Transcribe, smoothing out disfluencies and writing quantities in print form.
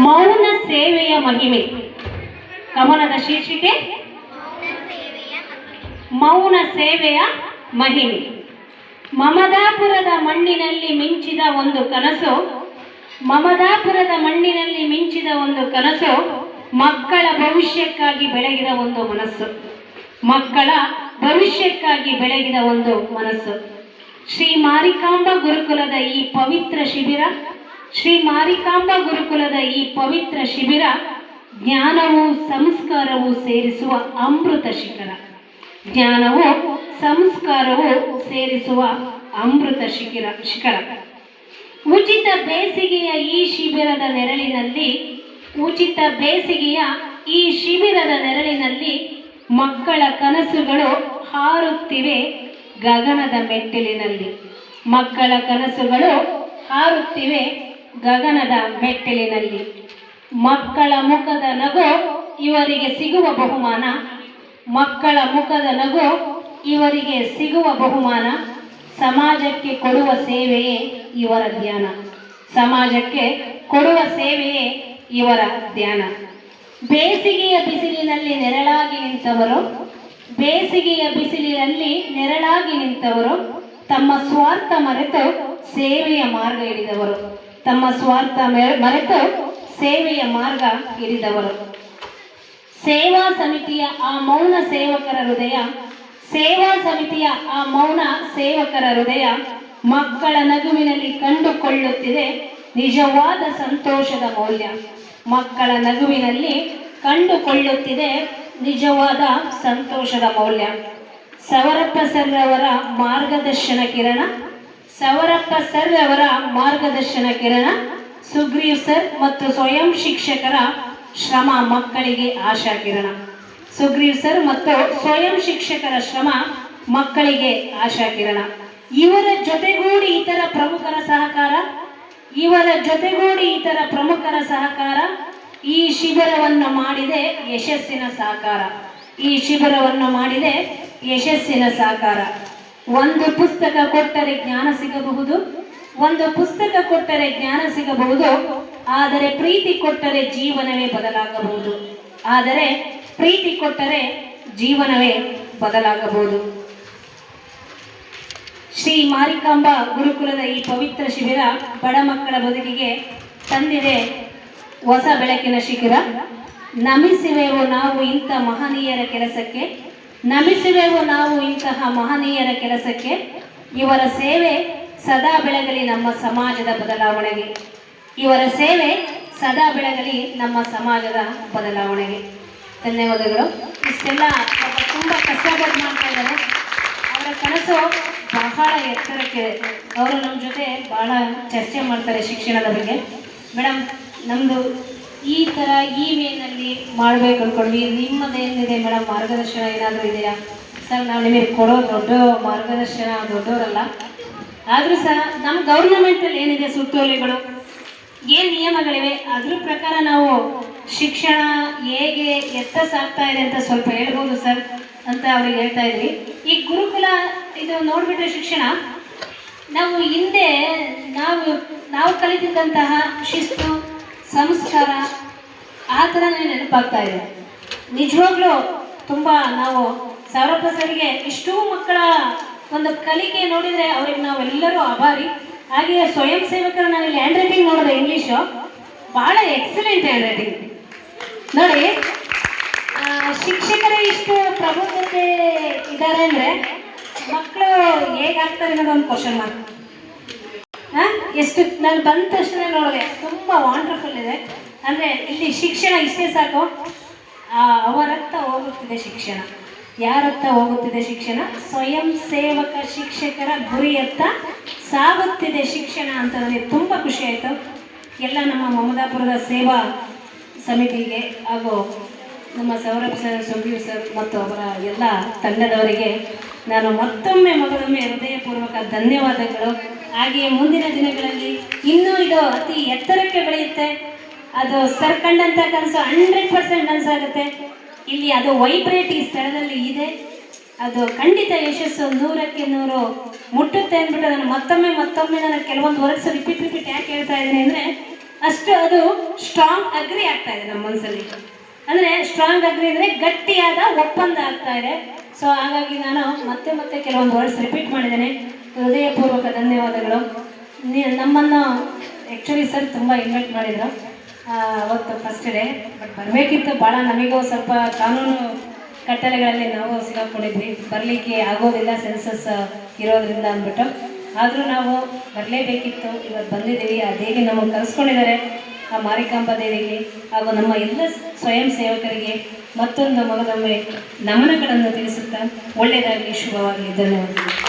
ಮೌನ ಸೇವೆಯ ಮಹಿಮೆ. ಕವನದ ಶೀರ್ಷಿಕೆ ಮೌನ ಸೇವೆಯ ಮಹಿಮೆ. ಮಮದಾಪುರದ ಮಣ್ಣಿನಲ್ಲಿ ಮಿಂಚಿದ ಒಂದು ಕನಸು, ಮಮದಾಪುರದ ಮಣ್ಣಿನಲ್ಲಿ ಮಿಂಚಿದ ಒಂದು ಕನಸು, ಮಕ್ಕಳ ಭವಿಷ್ಯಕ್ಕಾಗಿ ಬೆಳಗಿದ ಒಂದು ಮನಸ್ಸು, ಮಕ್ಕಳ ಭವಿಷ್ಯಕ್ಕಾಗಿ ಬೆಳಗಿದ ಒಂದು ಮನಸ್ಸು. ಶ್ರೀ ಮಾರಿಕಾಂಬ ಗುರುಕುಲದ ಈ ಪವಿತ್ರ ಶಿಬಿರ, ಶ್ರೀ ಮಾರಿಕಾಂಬ ಗುರುಕುಲದ ಈ ಪವಿತ್ರ ಶಿಬಿರ ಜ್ಞಾನವು ಸಂಸ್ಕಾರವು ಸೇರಿಸುವ ಅಮೃತ ಶಿಖರ. ಜ್ಞಾನವು ಸಂಸ್ಕಾರವು ಸೇರಿಸುವ ಅಮೃತ ಶಿಖರ. ಉಚಿತ ಬೇಸಿಗೆಯ ಈ ಶಿಬಿರದ ನೆರಳಿನಲ್ಲಿ, ಉಚಿತ ಬೇಸಿಗೆಯ ಈ ಶಿಬಿರದ ನೆರಳಿನಲ್ಲಿ ಮಕ್ಕಳ ಕನಸುಗಳು ಹಾರುತ್ತಿವೆ ಗಗನದ ಮೆಟ್ಟಿಲಿನಲ್ಲಿ. ಮಕ್ಕಳ ಕನಸುಗಳು ಹಾರುತ್ತಿವೆ ಗಗನದ ಮೆಟ್ಟಿಲಿನಲ್ಲಿ. ಮಕ್ಕಳ ಮುಖದ ನಗು ಇವರಿಗೆ ಸಿಗುವ ಬಹುಮಾನ, ಮಕ್ಕಳ ಮುಖದ ನಗು ಇವರಿಗೆ ಸಿಗುವ ಬಹುಮಾನ. ಸಮಾಜಕ್ಕೆ ಕೊಡುವ ಸೇವೆಯೇ ಇವರ ಧ್ಯಾನ, ಸಮಾಜಕ್ಕೆ ಕೊಡುವ ಸೇವೆಯೇ ಇವರ ಧ್ಯಾನ. ಬೇಸಿಗೆಯ ಬಿಸಿಲಿನಲ್ಲಿ ನೆರಳಾಗಿ ನಿಂತವರು, ಬೇಸಿಗೆಯ ಬಿಸಿಲಿನಲ್ಲಿ ನೆರಳಾಗಿ ನಿಂತವರು, ತಮ್ಮ ಸ್ವಾರ್ಥ ಮರೆತು ಸೇವೆಯ ಮಾರ್ಗ ಹಿಡಿದವರು, ತಮ್ಮ ಸ್ವಾರ್ಥ ಮರೆತು ಸೇವೆಯ ಮಾರ್ಗ ಹಿಡಿದವರು. ಸೇವಾ ಸಮಿತಿಯ ಆ ಮೌನ ಸೇವಕರ ಹೃದಯ, ಸೇವಾ ಸಮಿತಿಯ ಆ ಮೌನ ಸೇವಕರ ಹೃದಯ ಮಕ್ಕಳ ನಗುವಿನಲ್ಲಿ ಕಂಡುಕೊಳ್ಳುತ್ತಿದೆ ನಿಜವಾದ ಸಂತೋಷದ ಮೌಲ್ಯ. ಮಕ್ಕಳ ನಗುವಿನಲ್ಲಿ ಕಂಡುಕೊಳ್ಳುತ್ತಿದೆ ನಿಜವಾದ ಸಂತೋಷದ ಮೌಲ್ಯ. ಸವರಪ್ಪ ಸರ್ ಅವರ ಮಾರ್ಗದರ್ಶನ ಕಿರಣ, ಸವರಪ್ಪ ಸರ್ ಅವರ ಮಾರ್ಗದರ್ಶನ ಕಿರಣ. ಸುಗ್ರೀವ್ ಸರ್ ಮತ್ತು ಸ್ವಯಂ ಶಿಕ್ಷಕರ ಶ್ರಮ ಮಕ್ಕಳಿಗೆ ಆಶಾ ಕಿರಣ. ಸುಗ್ರೀವ್ ಸರ್ ಮತ್ತು ಸ್ವಯಂ ಶಿಕ್ಷಕರ ಶ್ರಮ ಮಕ್ಕಳಿಗೆ ಆಶಾ ಕಿರಣ. ಇವರ ಜೊತೆಗೂಡಿ ಇತರ ಪ್ರಮುಖರ ಸಹಕಾರ, ಇವರ ಜೊತೆಗೂಡಿ ಇತರ ಪ್ರಮುಖರ ಸಹಕಾರ ಈ ಶಿಬಿರವನ್ನು ಮಾಡಿದೆ ಯಶಸ್ಸಿನ ಸಾಕಾರ, ಈ ಶಿಬಿರವನ್ನು ಮಾಡಿದೆ ಯಶಸ್ಸಿನ ಸಾಕಾರ. ಒಂದು ಪುಸ್ತಕ ಕೊಟ್ಟರೆ ಜ್ಞಾನ ಸಿಗಬಹುದು, ಒಂದು ಪುಸ್ತಕ ಕೊಟ್ಟರೆ ಜ್ಞಾನ ಸಿಗಬಹುದು, ಆದರೆ ಪ್ರೀತಿ ಕೊಟ್ಟರೆ ಜೀವನವೇ ಬದಲಾಗಬಹುದು, ಆದರೆ ಪ್ರೀತಿ ಕೊಟ್ಟರೆ ಜೀವನವೇ ಬದಲಾಗಬಹುದು. ಶ್ರೀ ಮಾರಿಕಾಂಬ ಗುರುಕುಲದ ಈ ಪವಿತ್ರ ಶಿಬಿರ ಬಡ ಮಕ್ಕಳ ಬದುಕಿಗೆ ತಂದಿದೆ ಹೊಸ ಬೆಳಕಿನ ಶಿಖರ. ನಮಿಸುವೆವು ನಾವು ಇಂಥ ಮಹನೀಯರ ಕೆಲಸಕ್ಕೆ, ನಮಿಸುವೆವು ನಾವು ಇಂತಹ ಮಹನೀಯರ ಕೆಲಸಕ್ಕೆ. ಇವರ ಸೇವೆ ಸದಾ ಬೆಳಗಲಿ ನಮ್ಮ ಸಮಾಜದ ಬದಲಾವಣೆಗೆ, ಇವರ ಸೇವೆ ಸದಾ ಬೆಳಗಲಿ ನಮ್ಮ ಸಮಾಜದ ಬದಲಾವಣೆಗೆ. ಧನ್ಯವಾದಗಳು. ಇಷ್ಟೆಲ್ಲ ತುಂಬ ಕಷ್ಟಪಟ್ಟು ಮಾಡ್ತಾ ಇದ್ದಾರೆ. ಅವರ ಕನಸು ಬಹಳ ಎತ್ತರಕ್ಕೆ. ಅವರು ನಮ್ಮ ಜೊತೆ ಬಹಳ ಚರ್ಚೆ ಮಾಡ್ತಾರೆ ಶಿಕ್ಷಣದ ಬಗ್ಗೆ. ಮೇಡಮ್, ನಮ್ಮದು ಈ ಥರ ಈ ವೇನಲ್ಲಿ ಮಾಡಬೇಕು ಅಂದ್ಕೊಂಡ್ವಿ, ನಿಮ್ಮದೇನಿದೆ ಮೇಡಮ್ ಮಾರ್ಗದರ್ಶನ ಏನಾದರೂ ಇದೆಯಾ? ಸರ್, ನಾವು ನಿಮಗೆ ಕೊಡೋ ದೊಡ್ಡ ಮಾರ್ಗದರ್ಶನ ದೊಡ್ಡವರಲ್ಲ, ಆದರೂ ಸಹ ನಮ್ಮ ಗೌರ್ನಮೆಂಟಲ್ಲಿ ಏನಿದೆ ಸುತ್ತೋಲೆಗಳು, ಏನು ನಿಯಮಗಳಿವೆ, ಅದ್ರ ಪ್ರಕಾರ ನಾವು ಶಿಕ್ಷಣ ಹೇಗೆ ಎತ್ತ ಸಾಗ್ತಾ ಇದೆ ಅಂತ ಸ್ವಲ್ಪ ಹೇಳ್ಬೋದು ಸರ್ ಅಂತ ಅವ್ರಿಗೆ ಹೇಳ್ತಾ ಇದ್ವಿ. ಈ ಗುರುಕುಲ ಇದು ನೋಡಿಬಿಟ್ರೆ ಶಿಕ್ಷಣ ನಾವು ಹಿಂದೆ ನಾವು ಕಲಿತಿದ್ದಂತಹ ಶಿಸ್ತು ಸಂಸ್ಕಾರ ಆ ಥರನೇ ನೆನಪಾಗ್ತಾ ಇದೆ. ನಿಜವಾಗ್ಲೂ ತುಂಬ ನಾವು ಸೌರಭ ಸರ್ಗೆ ಇಷ್ಟೂ ಮಕ್ಕಳ ಒಂದು ಕಲಿಕೆ ನೋಡಿದರೆ ಅವ್ರಿಗೆ ನಾವೆಲ್ಲರೂ ಆಭಾರಿ. ಹಾಗೆಯೇ ಸ್ವಯಂ ಸೇವಕರು ನಾವಿಲ್ಲಿ ಹ್ಯಾಂಡ್ ರೈಟಿಂಗ್ ನೋಡಿದೆ, ಇಂಗ್ಲೀಷು ಭಾಳ ಎಕ್ಸಲೆಂಟ್ ಹ್ಯಾಂಡ್ ರೈಟಿಂಗ್ ನೋಡಿ. ಶಿಕ್ಷಕರೇ ಇಷ್ಟು ಪ್ರಬುದ್ಧತೆ ಇದ್ದಾರೆ ಅಂದರೆ ಮಕ್ಕಳು ಹೇಗಾಗ್ತಾರೆ ಅನ್ನೋದು ಒಂದು ಕ್ವಶನ್ ಮಾರ್ಕ್. ಎಷ್ಟು ನಾನು ಬಂದ ತಕ್ಷಣ ನೋಡಿದೆ, ತುಂಬ ವಂಡರ್ಫುಲ್ ಇದೆ. ಅಂದರೆ ಇಲ್ಲಿ ಶಿಕ್ಷಣ ಇಷ್ಟೇ ಸಾಕು, ಅವರತ್ತ ಹೋಗುತ್ತಿದೆ ಶಿಕ್ಷಣ. ಯಾರತ್ತ ಹೋಗುತ್ತಿದೆ ಶಿಕ್ಷಣ? ಸ್ವಯಂ ಸೇವಕ ಶಿಕ್ಷಕರ ಗುರಿಯತ್ತ ಸಾಗುತ್ತಿದೆ ಶಿಕ್ಷಣ ಅಂತ ನನಗೆ ತುಂಬ ಖುಷಿ ಆಯಿತು. ಎಲ್ಲ ನಮ್ಮ ಮಮದಾಪುರದ ಸೇವಾ ಸಮಿತಿಗೆ ಹಾಗೂ ನಮ್ಮ ಸೌರಭ್ ಸರ್, ಸುಗ್ರೀವ್ ಸರ್ ಮತ್ತು ಅವರ ಎಲ್ಲ ತಂಡದವರಿಗೆ ನಾನು ಮತ್ತೊಮ್ಮೆ ಹೃದಯಪೂರ್ವಕ ಧನ್ಯವಾದಗಳು. ಹಾಗೆಯೇ ಮುಂದಿನ ದಿನಗಳಲ್ಲಿ ಇನ್ನೂ ಇದು ಅತಿ ಎತ್ತರಕ್ಕೆ ಬೆಳೆಯುತ್ತೆ. ಅದು ಸರ್ ಕಂಡಂಥ ಕನಸು 100% ನನಸಾಗುತ್ತೆ. ಇಲ್ಲಿ ಅದು ವೈಬ್ರೇಟ್ ಈ ಸ್ಥಳದಲ್ಲಿ ಇದೆ. ಅದು ಖಂಡಿತ ಯಶಸ್ಸು 100ಕ್ಕೆ 100 ಮುಟ್ಟುತ್ತೆ ಅಂದ್ಬಿಟ್ಟು ನಾನು ಮತ್ತೊಮ್ಮೆ ನಾನು ಕೆಲವೊಂದು ವರ್ಡ್ಸ್ ರಿಪೀಟ್ ಯಾಕೆ ಹೇಳ್ತಾ ಇದ್ದೀನಿ ಅಂದರೆ, ಅಷ್ಟು ಅದು ಸ್ಟ್ರಾಂಗ್ ಅಗ್ರಿ ಆಗ್ತಾ ಇದೆ ನಮ್ಮ ಮನಸ್ಸಲ್ಲಿ. ಅಂದರೆ ಸ್ಟ್ರಾಂಗ್ ಅಗ್ರಿ ಅಂದರೆ ಗಟ್ಟಿಯಾದ ಒಪ್ಪಂದ ಆಗ್ತಾ ಇದೆ. ಸೊ ಹಾಗಾಗಿ ನಾನು ಮತ್ತೆ ಮತ್ತೆ ಕೆಲವೊಂದು ವರ್ಡ್ಸ್ ರಿಪೀಟ್ ಮಾಡಿದ್ದೇನೆ. ಹೃದಯಪೂರ್ವಕ ಧನ್ಯವಾದಗಳು. ನಮ್ಮನ್ನು ಆ್ಯಕ್ಚುಲಿ ಸರ್ ತುಂಬ ಇನ್ವೈಟ್ ಮಾಡಿದರು ಅವತ್ತು ಫಸ್ಟ್ ಡೇ. ಬಟ್ ಬರಬೇಕಿತ್ತು, ಭಾಳ ನಮಗೂ ಸ್ವಲ್ಪ ಕಾನೂನು ಕಟ್ಟಳೆಗಳಲ್ಲಿ ನಾವು ಸಿಗಾಕೊಂಡಿದ್ವಿ, ಬರಲಿಕ್ಕೆ ಆಗೋದಿಲ್ಲ ಸೆನ್ಸಸ್ ಇರೋದ್ರಿಂದ ಅಂದ್ಬಿಟ್ಟು. ಆದರೂ ನಾವು ಬರಲೇಬೇಕಿತ್ತು. ಇವತ್ತು ಬಂದಿದ್ದೀವಿ. ಆ ದೇವಿ ನಮಗೆ ಕರೆಸ್ಕೊಂಡಿದ್ದಾರೆ, ಆ ಮಾರಿಕಾಂಬಾ ದೇವಿಗೆ ಹಾಗೂ ನಮ್ಮ ಎಲ್ಲ ಸ್ವಯಂ ಸೇವಕರಿಗೆ ಮತ್ತೊಂದು ಮಗದೊಮ್ಮೆ ನಮನಗಳನ್ನು ತಿಳಿಸುತ್ತಾ ಒಳ್ಳೆಯದಾಗಲಿ, ಶುಭವಾಗಲಿ. ಧನ್ಯವಾದ.